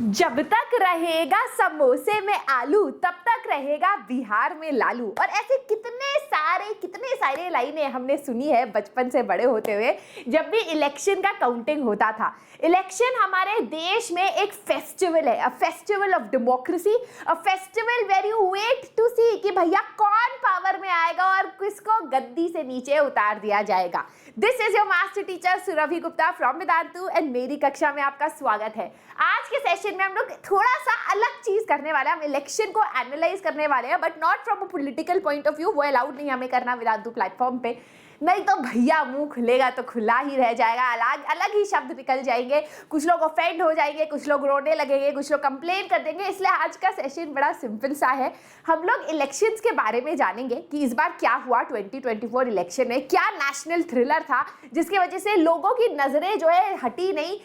जब तक रहेगा समोसे में आलू तब तक रहेगा बिहार में लालू। और ऐसे कितने सारे लाइनें हमने सुनी है बचपन से बड़े होते हुए। जब भी इलेक्शन का काउंटिंग होता था, इलेक्शन हमारे देश में एक फेस्टिवल है, a festival of democracy, a festival where you wait to see कि भैया कौन पावर में आएगा और किसको गद्दी से नीचे उतार दिया जाएगा। This is your master teacher Surbhi Gupta from Vedantu and मेरी कक्षा में आपका स्वागत है। आज के सेशन में हम लोग थोड़ा सा अलग चीज करने वाले हैं। हम इलेक्शन को एनालाइज करने वाले हैं, but not from a political point of view. वो अलाउड नहीं हमें करना वेदांतु प्लेटफॉर्म पे, नहीं तो भैया मुंह खुलेगा तो खुला ही रह जाएगा, अलग अलग ही शब्द निकल जाएंगे। कुछ लोग ऑफेंड हो जाएंगे, कुछ लोग रोने लगेंगे, कुछ लोग कंप्लेन कर देंगे। इसलिए आज का सेशन बड़ा सिंपल सा है। हम लोग इलेक्शंस के बारे में जानेंगे कि इस बार क्या हुआ 2024 इलेक्शन में, क्या नेशनल थ्रिलर था जिसकी वजह से लोगों की नजरें जो है हटी नहीं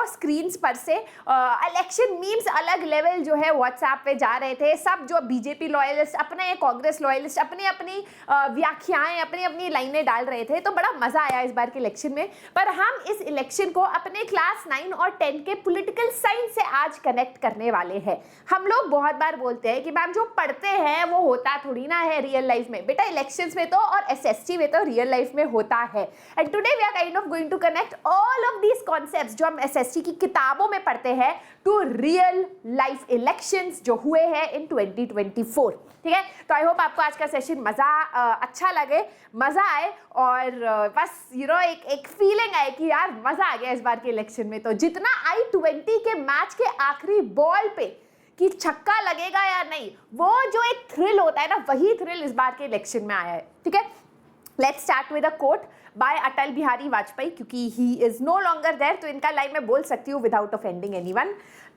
स्क्रीन्स पर से। इलेक्शन मीम्स अलग लेवल जो है व्हाट्सएप पे जा रहे थे। सब जो बीजेपी लॉयलिस्ट, अपने कांग्रेस लॉयलिस्ट अपनी अपनी व्याख्याएं, अपनी अपनी लाइनें डाल रहे थे। तो बड़ा मजा आया इस बार के इलेक्शन में। पर हम इस इलेक्शन को अपने क्लास 9 और 10 के पॉलिटिकल साइंस से आज कनेक्ट करने वाले हैं। हम लोग बहुत बार बोलते हैं कि मैम जो पढ़ते हैं वो होता थोड़ी ना है रियल लाइफ में। बेटा इलेक्शंस में तो और एसएसटी में तो रियल लाइफ में होता है। And today we are kind of going to connect all of these concepts जो हम एसएसटी की किताबों में पढ़ते हैं टू रियल लाइफ इलेक्शंस जो हुए हैं इन 2024। ठीक है, तो आई होप आपको आज का सेशन अच्छा लगे, मजा आए और बस एक फीलिंग आए कि यार मजा आ गया इस बार के इलेक्शन में। तो जितना I-20 के मैच के आखिरी बॉल पे कि छक्का लगेगा या नहीं, वो जो एक थ्रिल होता है ना, वही थ्रिल इस बार के इलेक्शन में आया है। ठीक है, let's start with a quote by Atal Bihari Vajpayee, क्योंकि he is no longer there, तो इनका लाइन में बोल सकती हूँ without offending anyone.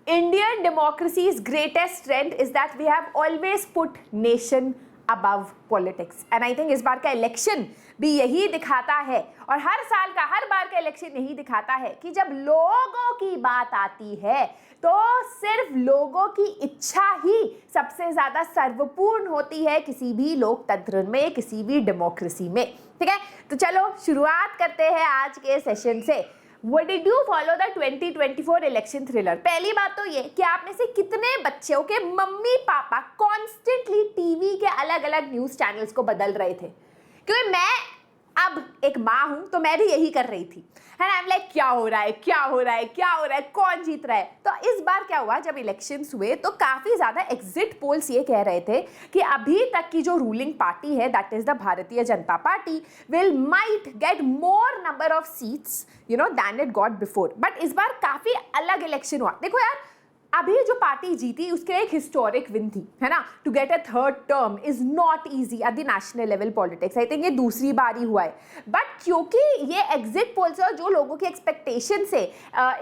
Indian democracy's greatest strength is that we have always put nation above politics. And I think इस बार का election भी यही दिखाता है, और हर साल का हर बार का इलेक्शन यही दिखाता है कि जब लोगों की बात आती है तो सिर्फ लोगों की इच्छा ही सबसे ज्यादा सर्वपूर्ण होती है किसी भी लोकतंत्र में, किसी भी डेमोक्रेसी में। ठीक है, तो चलो शुरुआत करते हैं आज के सेशन से। What did you follow the 2024 election thriller? पहली बात तो ये कि आप में से कितने बच्चों के मम्मी पापा कॉन्स्टेंटली टीवी के अलग अलग न्यूज चैनल्स को बदल रहे थे। क्योंकि मैं अब एक माँ हूं तो मैं भी यही कर रही थी, है ना। लाइक क्या हो रहा है, क्या हो रहा है, क्या हो रहा है, कौन जीत रहा है। तो इस बार क्या हुआ, जब इलेक्शंस हुए तो काफी ज्यादा एग्जिट पोल्स ये कह रहे थे कि अभी तक की जो रूलिंग पार्टी है, that is the Bharatiya Janata Party, will might get more number of seats than it got before. But इस बार काफी अलग इलेक्शन हुआ। देखो यार, अभी जो पार्टी जीती उसके एक हिस्टोरिक विन थी, है ना। To get a third term is not easy at the national level politics. I think ये दूसरी बार ही हुआ है। बट क्योंकि ये एग्जिट पोल से और जो लोगों की एक्सपेक्टेशन से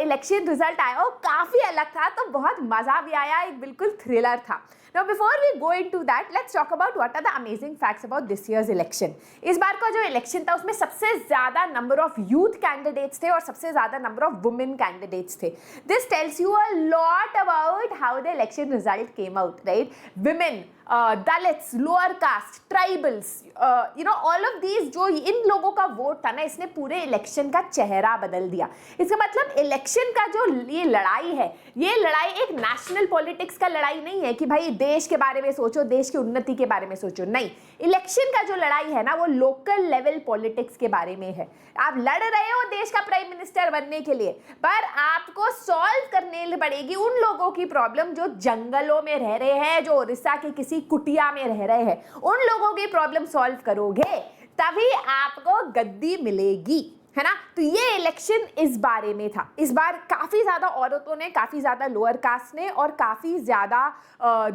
इलेक्शन रिजल्ट आया वो काफी अलग था, तो बहुत मजा भी आया, एक बिल्कुल थ्रिलर था। Now before we go into that, let's talk about what are the amazing facts about this year's election. इस बार का जो इलेक्शन था उसमें सबसे ज्यादा नंबर ऑफ यूथ कैंडिडेट्स थे और सबसे ज्यादा नंबर ऑफ वुमेन कैंडिडेट्स थे। This tells you a lot about how the election result came out, right? Women, Dalits, lower caste, tribals, all of these, जो इन लोगों का वोट था ना, इसने पूरे इलेक्शन का चेहरा बदल दिया। इसका मतलब इलेक्शन का जो ये लड़ाई है, ये लड़ाई एक नेशनल पॉलिटिक्स का लड़ाई नहीं है कि भाई देश के बारे में सोचो, देश की उन्नति के बारे में सोचो। नहीं, इलेक्शन का जो लड़ाई है ना, वो लोकल लेवल पॉलिटिक्स के बारे में है। आप लड़ रहे हो देश का प्राइम मिनिस्टर बनने के लिए, पर आपको सॉल्व करने पड़ेगी उन लोगों की प्रॉब्लम जो जंगलों में रह रहे हैं, जो उड़ीसा के किसी कुटिया में रह रहे हैं। उन लोगों की प्रॉब्लम सॉल्व करोगे तभी आपको गद्दी मिलेगी, है ना। तो ये इलेक्शन इस बारे में था। इस बार काफी ज्यादा औरतों ने, काफी ज्यादा लोअर कास्ट ने और काफी ज्यादा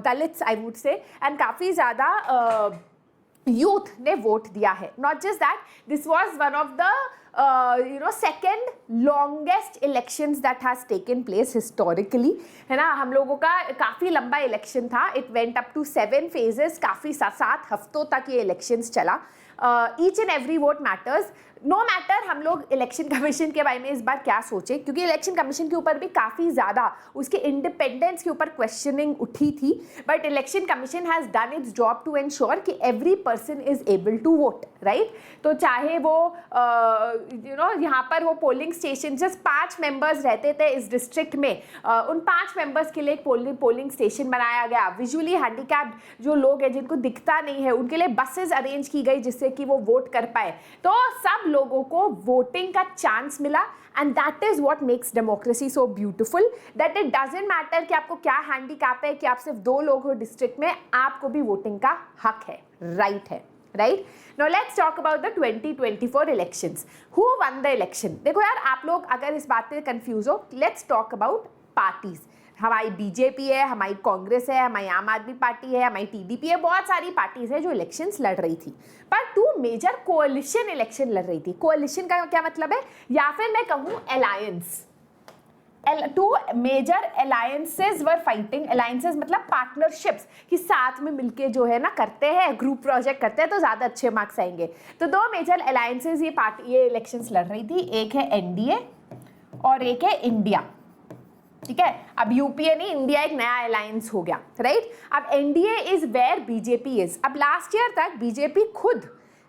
Dalits, I would say, and काफी ज्यादा यूथ ने वोट दिया है। Not just that, this was one of the second longest elections that has taken place historically, है ना। हम लोगों का काफी लंबा इलेक्शन था। It went up to 7 phases, काफी 7 हफ्तों तक ये इलेक्शंस चला। Each and every vote matters. No matter हम लोग इलेक्शन कमीशन के बारे में इस बार क्या सोचे, क्योंकि इलेक्शन कमीशन के ऊपर भी काफ़ी ज़्यादा उसके इंडिपेंडेंस के ऊपर क्वेश्चनिंग उठी थी। But election commission has done its job to ensure कि every person is able to vote, right. तो चाहे वो यहाँ पर वो पोलिंग स्टेशन, जस्ट 5 मेंबर्स रहते थे इस डिस्ट्रिक्ट में, उन 5 मेंबर्स के लिए एक पोलिंग स्टेशन बनाया गया। विजुअली हैंडीकैप्ड जो लोग हैं जिनको दिखता नहीं है उनके लिए बसेस अरेंज की गई जिससे कि वो वोट कर पाए। तो सब लोगों को वोटिंग का चांस मिला, and that is what makes democracy so beautiful, that it doesn't matter कि आपको क्या हैंडीकैप है, कि आप सिर्फ 2 लोग हो डिस्ट्रिक्ट में, आपको भी वोटिंग का हक है, राइट है, right. Now let's talk about the 2024 elections. Who one the election? देखो यार, आप लोग अगर इस बात पे कंफ्यूज हो, लेट्स टॉक अबाउट पार्टीज। हमारी बीजेपी है, हमारी कांग्रेस है, हमारी आम आदमी पार्टी है, हमारी टीडीपी है, बहुत सारी पार्टीज है जो इलेक्शंस लड़ रही थी, पर 2 मेजर कोalition इलेक्शन लड़ रही थी। कोalition का क्या मतलब है, या फिर मैं कहूँ alliance. 2 major alliances were fighting. Alliances मतलब पार्टनरशिप्स, कि साथ में मिलके जो है ना करते हैं, ग्रुप प्रोजेक्ट करते हैं तो ज़्यादा अच्छे मार्क्स आएंगे। तो 2 मेजर अलायंसेस ये इलेक्शंस लड़ रही थी, एक है एनडीए और एक है इंडिया, ठीक है। अब यूपीए नहीं, इंडिया एक नया अलायंस हो गया, राइट। अब NDA is where BJP is. अब लास्ट ईयर तक बीजेपी खुद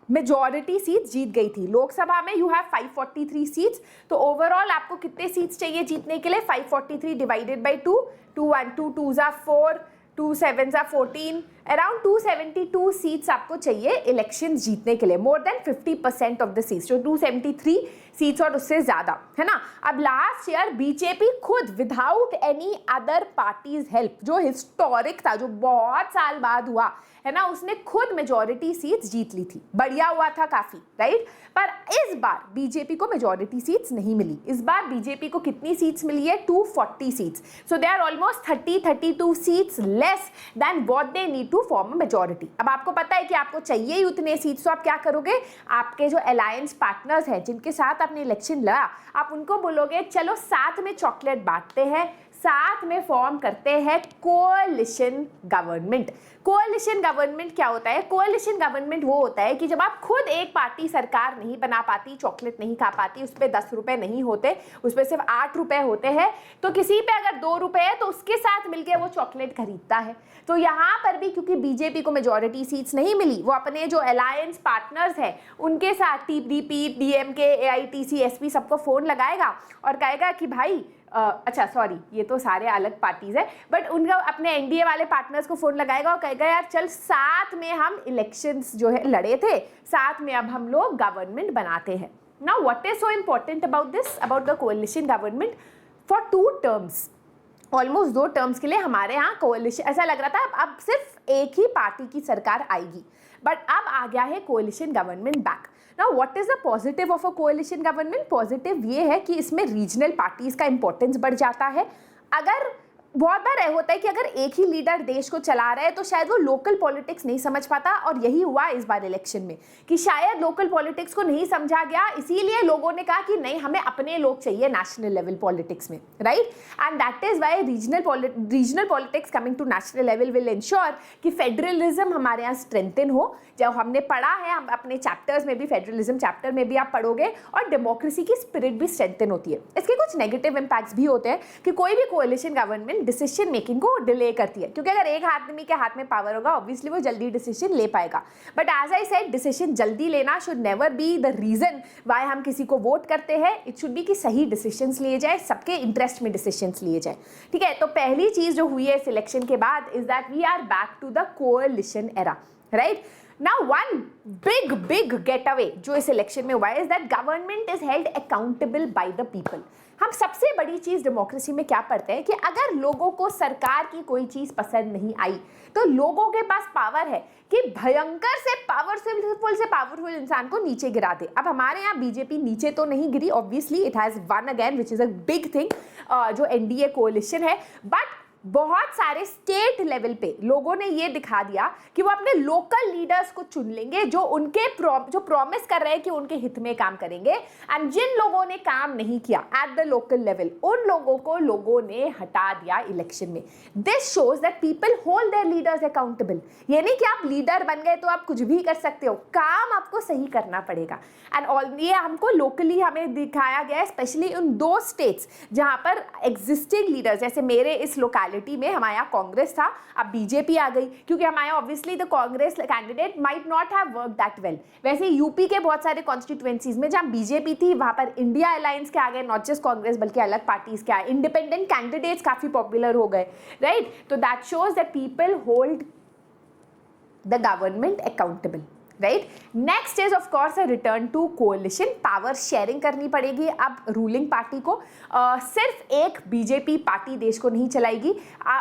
मेजॉरिटी सीट्स जीत गई थी। लोकसभा में यू हैव 543 सीट्स, तो ओवरऑल आपको कितने सीट्स चाहिए जीतने के लिए? 543 डिवाइडेड बाई 2, 2 1 2 2 4, 2 7 14, अराउंड 272 सीट्स आपको चाहिए इलेक्शन जीतने के लिए, more than 50% of the seats, जो 273 सीट्स और उससे ज्यादा, है ना। अब लास्ट ईयर बीजेपी खुद without any other parties help, जो हिस्टोरिक था, जो बहुत साल बाद हुआ है ना, उसने खुद मेजॉरिटी सीट्स जीत ली थी, बढ़िया हुआ था काफी, राइट। पर इस बार बीजेपी को मेजॉरिटी सीट्स नहीं मिली। इस बार बीजेपी को कितनी सीट्स मिली है? 240 seats. So they are almost 32 seats less than what they need to form a majority. अब आपको पता है कि आपको चाहिए ही उतने सीट्स, तो आप क्या करोगे? आपके जो अलायंस पार्टनर्स हैं जिनके साथ आपने इलेक्शन लड़ा, आप उनको बोलोगे चलो साथ में चॉकलेट बांटते हैं, साथ में फॉर्म करते हैं कोalition गवर्नमेंट। कोalition गवर्नमेंट क्या होता है? कोalition गवर्नमेंट वो होता है कि जब आप खुद एक पार्टी सरकार नहीं बना पाती, चॉकलेट नहीं खा पाती, उस पर 10 रुपए नहीं होते, उस पर सिर्फ 8 रुपए होते हैं, तो किसी पे अगर 2 रुपए है तो उसके साथ मिलकर वो चॉकलेट खरीदता है। तो यहाँ पर भी क्योंकि बीजेपी को मेजॉरिटी सीट्स नहीं मिली, वो अपने जो अलायंस पार्टनर्स हैं उनके साथ टीडीपी, डीएमके, एआईटीसी, एसपी सबको फोन लगाएगा और कहेगा कि भाई अच्छा सॉरी, ये तो सारे अलग पार्टीज है, बट उनका अपने एनडीए वाले पार्टनर्स को फोन लगाएगा और कहेगा यार चल साथ में हम इलेक्शंस जो है लड़े थे, साथ में अब हम लोग गवर्नमेंट बनाते हैं। Now what is so important about this, about the कोalition government? For 2 terms, almost 2 terms के लिए हमारे यहाँ कोalition, ऐसा लग रहा था अब सिर्फ एक ही पार्टी की सरकार आएगी, बट अब आ गया है coalition government back. Now what is the positive of a coalition government? Positive ये है कि इसमें रीजनल पार्टीज का इंपॉर्टेंस बढ़ जाता है। अगर बहुत बार होता है कि अगर एक ही लीडर देश को चला रहा है तो शायद वो लोकल पॉलिटिक्स नहीं समझ पाता, और यही हुआ इस बार इलेक्शन में कि शायद लोकल पॉलिटिक्स को नहीं समझा गया, इसीलिए लोगों ने कहा कि नहीं, हमें अपने लोग चाहिए नेशनल लेवल पॉलिटिक्स में, right. And that is why regional politics coming to national level will ensure कि फेडरलिज्म हमारे यहाँ स्ट्रेंथन हो। जब हमने पढ़ा है, हम अपने चैप्टर्स में भी, फेडरलिज्म चैप्टर में भी आप पढ़ोगे, और डेमोक्रेसी की स्पिरिट भी स्ट्रेंथन होती है। इसके कुछ नेगेटिव इंपैक्ट्स भी होते हैं कि कोई भी कोalition गवर्नमेंट डिसीजन मेकिंग को डिले करती है, क्योंकि अगर एक आदमी के हाथ में पावर होगा ऑब्वियसली वो जल्दी डिसीजन ले पाएगा। But as I said, decision जल्दी लेना should never be the reason why हम किसी को वोट करते हैं। इट शुड बी कि सही डिसीजंस लिए जाए, सबके इंटरेस्ट में डिसीजंस लिए जाए, ठीक है। तो पहली चीज जो हुई है इस इलेक्शन के बाद is that we are back to the coalition era, right. Now one big getaway जो इस इलेक्शन में हुआ है is that government is held accountable by the people। हम सबसे बड़ी चीज डेमोक्रेसी में क्या पढ़ते हैं कि अगर लोगों को सरकार की कोई चीज पसंद नहीं आई तो लोगों के पास पावर है कि भयंकर से पावरफुल इंसान को नीचे गिरा दे। अब हमारे यहाँ बीजेपी नीचे तो नहीं गिरी, obviously it has won again which is a big thing, जो एनडीए कोalition है, बट बहुत सारे स्टेट लेवल पे लोगों ने ये दिखा दिया कि वो अपने लोकल लीडर्स को चुन लेंगे जो उनके जो प्रॉमिस कर रहे हैं कि उनके हित में काम करेंगे, एंड जिन लोगों ने काम नहीं किया एट द लोकल लेवल उन लोगों को लोगों ने हटा दिया इलेक्शन में। This shows that people hold their leaders accountable. ये नहीं कि आप लीडर बन गए तो आप कुछ भी कर सकते हो, काम आपको सही करना पड़ेगा। एंड ऑल ये हमको लोकली हमें दिखाया गया है, स्पेशली उन 2 स्टेट्स जहां पर एग्जिस्टिंग लीडर्स, जैसे मेरे इस लोकालिटी रियलिटी में हमारे यहाँ कांग्रेस था, अब बीजेपी आ गई, क्योंकि हमारे यहाँ obviously the Congress candidate might not have work that well. वैसे यूपी के बहुत सारे कॉन्स्टिट्यूएंसीज में जहाँ बीजेपी थी वहाँ पर इंडिया अलायंस के आ गए, नॉट जस्ट कांग्रेस बल्कि अलग पार्टीज के आए, इंडिपेंडेंट कैंडिडेट्स काफी पॉपुलर हो गए, राइट। तो that shows that people hold the government accountable, right. Next is of course a return to coalition, power sharing करनी पड़ेगी अब रूलिंग पार्टी को। सिर्फ एक बीजेपी पार्टी देश को नहीं चलाएगी,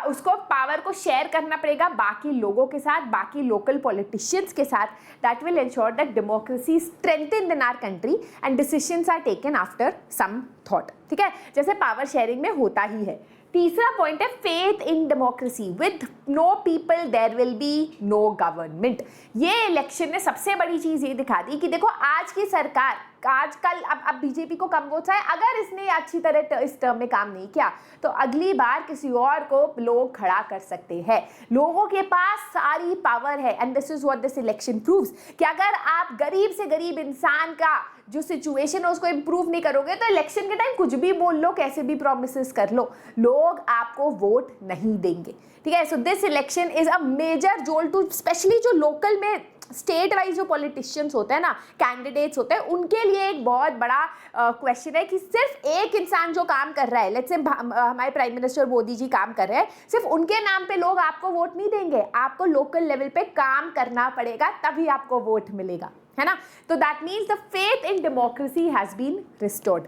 उसको पावर को शेयर करना पड़ेगा बाकी लोगों के साथ, बाकी लोकल पॉलिटिशियंस के साथ। That will ensure that democracy strengthen in our country and decisions are taken after some thought, ठीक है, जैसे पावर शेयरिंग में होता ही है। तीसरा पॉइंट है faith in democracy, with no people there will be no government. ये इलेक्शन ने सबसे बड़ी चीज ये दिखा दी कि देखो आज की सरकार आजकल अब बीजेपी को कम वोट्स आए, अगर इसने अच्छी तरह इस टर्म में काम नहीं किया तो अगली बार किसी और को लोग खड़ा कर सकते हैं। लोगों के पास सारी पावर है and this is what this election proves कि अगर आप गरीब से गरीब इंसान का जो सिचुएशन है उसको इंप्रूव नहीं करोगे तो इलेक्शन के टाइम कुछ भी बोल लो, कैसे भी प्रोमिसेस कर लो, लोग आपको वोट नहीं देंगे, ठीक है। So this election is a major jolt to specially जो लोकल में स्टेट वाइज जो पॉलिटिशियंस होते हैं ना, कैंडिडेट्स होते हैं, उनके लिए एक बहुत बड़ा क्वेश्चन है कि सिर्फ एक इंसान जो काम कर रहा है, लेट्स से हमारे प्राइम मिनिस्टर मोदी जी काम कर रहे हैं, सिर्फ उनके नाम पे लोग आपको वोट नहीं देंगे, आपको लोकल लेवल पे काम करना पड़ेगा तभी आपको वोट मिलेगा, है ना। तो that means the faith in democracy has been restored.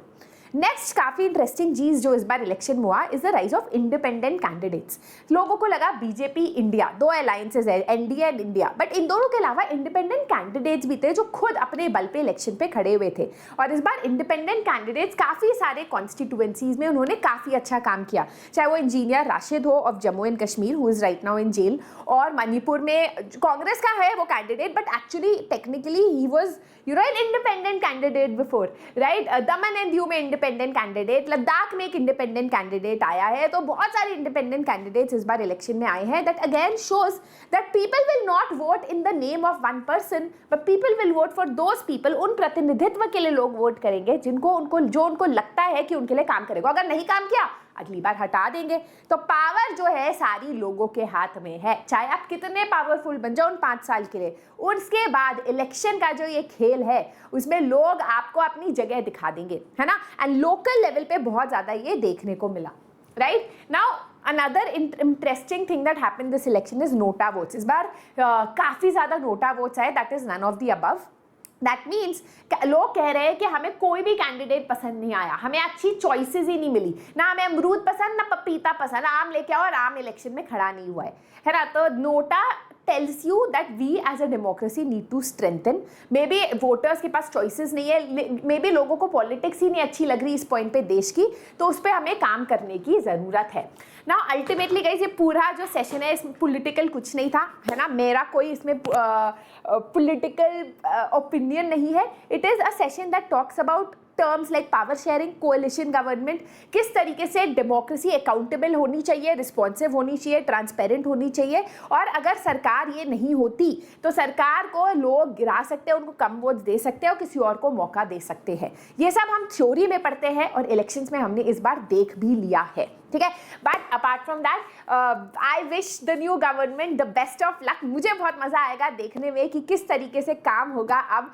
Next काफी इंटरेस्टिंग चीज जो इस बार इलेक्शन में हुआ is the rise of independent candidates. लोगों को लगा बीजेपी इंडिया, दो अलायंसेज है, एनडीए एंड इंडिया, बट इन दोनों के अलावा इंडिपेंडेंट कैंडिडेट्स भी थे जो खुद अपने बल पे इलेक्शन पे खड़े हुए थे। और इस बार इंडिपेंडेंट कैंडिडेट्स काफी सारे कॉन्स्टिट्यूएंसीज में उन्होंने काफी अच्छा काम किया, चाहे वो इंजीनियर राशिद हो of Jammu and Kashmir who is right now in jail, और मणिपुर में कांग्रेस का है वो candidate but actually technically he was an independent candidate before, right. Daman and Diu में इंडिपेंडेंट कैंडिडेट, लद्दाख में एक इंडिपेंडेंट कैंडिडेट आया है, तो बहुत सारे इंडिपेंडेंट कैंडिडेट्स इस बार इलेक्शन में आए हैं। That again shows that people will not vote in the name of one person but people will vote for those people. उन प्रतिनिधित्व के लिए लोग वोट करेंगे जिनको उनको लगता है कि उनके लिए काम करेगा, अगर नहीं काम किया अगली बार हटा देंगे। तो पावर जो है सारी लोगों के हाथ में है, चाहे आप कितने पावरफुल बन जाओ उन 5 साल के लिए, उसके बाद इलेक्शन का जो ये खेल है उसमें लोग आपको अपनी जगह दिखा देंगे, है ना। एंड लोकल लेवल पे बहुत ज्यादा ये देखने को मिला, right. Now another interesting thing that happened this election is NOTA votes. इस बार काफी ज्यादा नोटा वोट्स आए, that is none of the above. दैट मीन्स लोग कह रहे हैं कि हमें कोई भी कैंडिडेट पसंद नहीं आया, हमें अच्छी चॉइसेस ही नहीं मिली, ना हमें अमरूद पसंद ना पपीता पसंद, आम लेके आओ और आम इलेक्शन में खड़ा नहीं हुआ है ना। तो NOTA tells you that we as a democracy need to strengthen. Maybe voters के पास choices नहीं है, maybe लोगों को politics ही नहीं अच्छी लग रही इस point पे देश की, तो उस पर हमें काम करने की ज़रूरत है। Now ultimately guys ये पूरा जो सेशन है इसमें political कुछ नहीं था, है ना, मेरा कोई इसमें political opinion नहीं है। It is a session that talks about terms like power sharing, कोalition government, किस तरीके से डेमोक्रेसी अकाउंटेबल होनी चाहिए, रिस्पॉन्सिव होनी चाहिए, ट्रांसपेरेंट होनी चाहिए, और अगर सरकार ये नहीं होती तो सरकार को लोग गिरा सकते हैं, उनको कम वोट दे सकते हैं और किसी और को मौका दे सकते हैं। ये सब हम थ्योरी में पढ़ते हैं और इलेक्शंस में हमने इस बार देख भी लिया है, ठीक है। But apart from that I wish the new government the best of luck. मुझे बहुत मजा आएगा देखने में कि किस तरीके से काम होगा अब,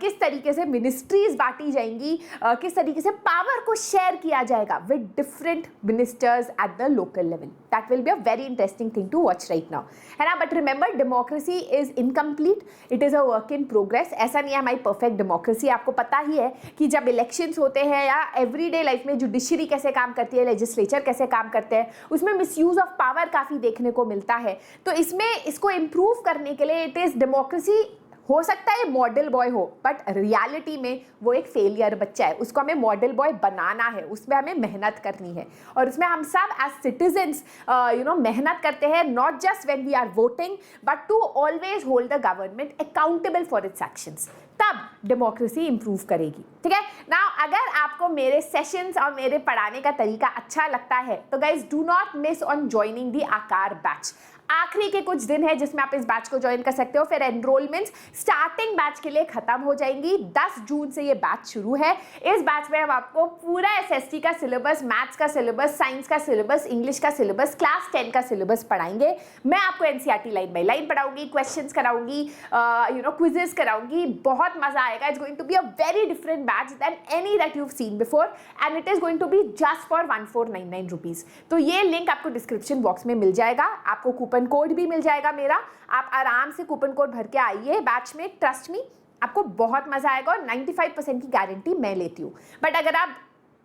किस तरीके से मिनिस्ट्रीज बांटी जाएंगी, किस तरीके से पावर को शेयर किया जाएगा with different ministers at the local level. That will be a very interesting thing to watch right now, है ना। But remember democracy is incomplete, it is a work in progress. ऐसा नहीं है हमारी perfect democracy. आपको पता ही है कि जब इलेक्शंस होते हैं या एवरीडे लाइफ में जुडिशरी कैसे काम करती है, लेजिस्लेचर कैसे काम करते हैं, उसमें मिसयूज ऑफ पावर काफ़ी देखने को मिलता है। तो इसमें इसको इम्प्रूव करने के लिए इट इज़ डेमोक्रेसी हो सकता है मॉडल बॉय हो, बट रियलिटी में वो एक फेलियर बच्चा है, उसको हमें मॉडल बॉय बनाना है, उसमें हमें मेहनत करनी है और उसमें हम सब एज सिटीजन्स मेहनत करते हैं, not just when we are voting but to always hold the government accountable for its actions, तब डेमोक्रेसी इंप्रूव करेगी, ठीक है ना। अगर आपको मेरे सेशंस और मेरे पढ़ाने का तरीका अच्छा लगता है तो guys do not miss on joining the आकार बैच। आखिरी के कुछ दिन है जिसमें आप इस बैच को ज्वाइन कर सकते हो। फिर एनरोलमेंट्स स्टार्टिंग बैच के लिए खत्म हो जाएंगी। 10 जून से ये बैच शुरू है। इस बैच में हम आपको पूरा एसएसटी का सिलेबस, मैथ्स का सिलेबस, साइंस का सिलेबस, इंग्लिश का सिलेबस, क्लास 10 का सिलेबस पढ़ाएंगे। मैं आपको एनसीईआरटी लाइन बाय लाइन पढ़ाऊंगी, क्वेश्चंस कराऊंगी, क्विजेस कराऊंगी। बहुत मजा आएगा। It's going to be a very different batch then any that you have seen before and it is going to be just for 1499 rupees. तो ये लिंक आपको description box में मिल जाएगा। आपको कूपन कोड भी मिल जाएगा मेरा। आप आराम से कूपन कोड भर के आइए बैच में। ट्रस्ट मी, आपको बहुत मजा आएगा और 95% की गारंटी मैं लेती हूँ। बट अगर आप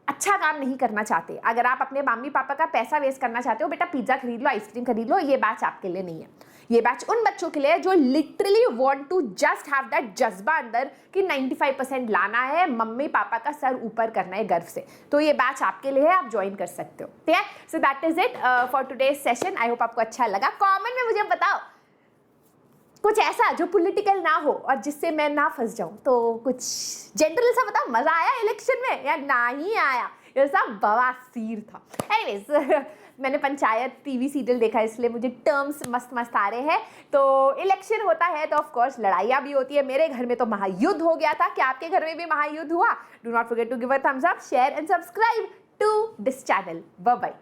अच्छा काम नहीं करना चाहते, अगर आप अपने मम्मी पापा का पैसा वेस्ट करना चाहते हो, बेटा पिज्जा खरीद लो, आइसक्रीम खरीद लो, ये बैच आपके लिए नहीं है। ये बैच उन बच्चों के लिए है जो literally want to just have that जज्बा अंदर कि 95% लाना है, मम्मी पापा का सर ऊपर करना है गर्व से। तो ये बैच आपके लिए है, आप ज्वाइन कर सकते हो। ठीक है, so that is it for today's session. I hope आपको अच्छा लगा। कमेंट में मुझे बताओ कुछ ऐसा जो पॉलिटिकल ना हो और जिससे मैं ना फंस जाऊं। तो कुछ जनरल सा बताओ, मजा आया इलेक्शन में या नहीं आया? ये सब बवासीर था। एनीवेज मैंने पंचायत टीवी सीरियल देखा इसलिए मुझे टर्म्स मस्त मस्त आ रहे हैं। तो इलेक्शन होता है तो ऑफ कोर्स लड़ाइयाँ भी होती है। मेरे घर में तो महायुद्ध हो गया था। क्या आपके घर में भी महायुद्ध हुआ? Do not forget to give a thumbs up, share and subscribe to this channel. Bye bye.